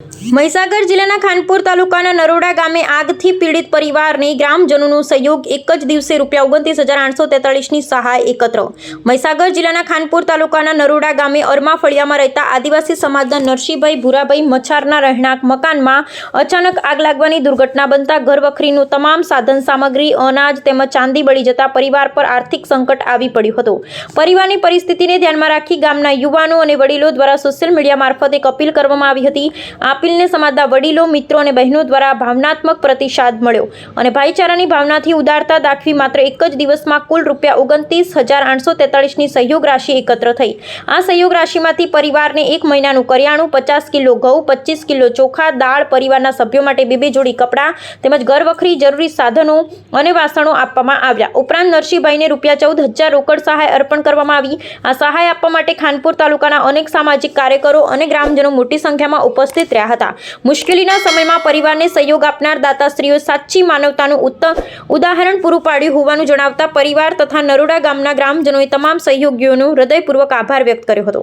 મહીસાગર જિલ્લાના ખાનપુર તાલુકાના નરોડા ગામે આગથી પીડિત પરિવારને ગ્રામજનોનો સહયોગ એક જ દિવસે ₹29,843ની સહાય એકત્ર। મહીસાગર જિલ્લાના ખાનપુર તાલુકાના નરોડા ગામે અરમા ફળિયામાં રહેતા આદિવાસી સમાજના નરસિંહભાઈ ભુરાભાઈ મચ્છારના રહેણાંક મકાનમાં અચાનક આગ લાગવાની દુર્ઘટના બનતા ઘરવખરીનું તમામ સાધન સામગ્રી, અનાજ તેમજ ચાંદી બળી જતા પરિવાર પર આર્થિક સંકટ આવી પડ્યું હતું। પરિવારની પરિસ્થિતિને ધ્યાનમાં રાખી ગામના યુવાનો અને વડીલો દ્વારા સોશિયલ મીડિયા મારફતે એક અપીલ કરવામાં આવી હતી। અપીલને સમાજના વડીલો, મિત્રો અને બહેનો દ્વારા ભાવનાત્મક પ્રતિસાદ મળ્યો અને ભાઈચારાની ભાવનાથી ઉદારતા દાખવી માત્ર એક જ દિવસમાં કુલ ₹29,843ની સહયોગ રાશિ એકત્ર થઈ। આ સહયોગ રાશિમાંથી પરિવારને એક મહિનાનું કરિયાણું, 50 કિલો ઘઉં, 25 કિલો ચોખા, દાળ, પરિવારના સભ્યો માટે 2 જોડી કપડાં તેમજ ઘરવખરી જરૂરી સાધનો અને વાસણો આપવામાં આવ્યા। ઉપરાંત નરસિંહભાઈને ₹14,000 રોકડ સહાય અર્પણ કરવામાં આવી। આ સહાય આપવા માટે ખાનપુર તાલુકાના અનેક સામાજિક કાર્યકરો અને ગ્રામજનો મોટી સંખ્યામાં ઉપસ્થિત રહ્યા હતા। મુશ્કેલીના સમયમાં પરિવારને સહયોગ આપનાર દાતાશ્રીઓ સાચી માનવતાનું ઉત્તમ ઉદાહરણ પૂરું પાડ્યું હોવાનું જણાવતા પરિવાર તથા નરોડા ગામના ગ્રામજનોએ તમામ સહયોગીઓનો હૃદયપૂર્વક આભાર વ્યક્ત કર્યો હતો।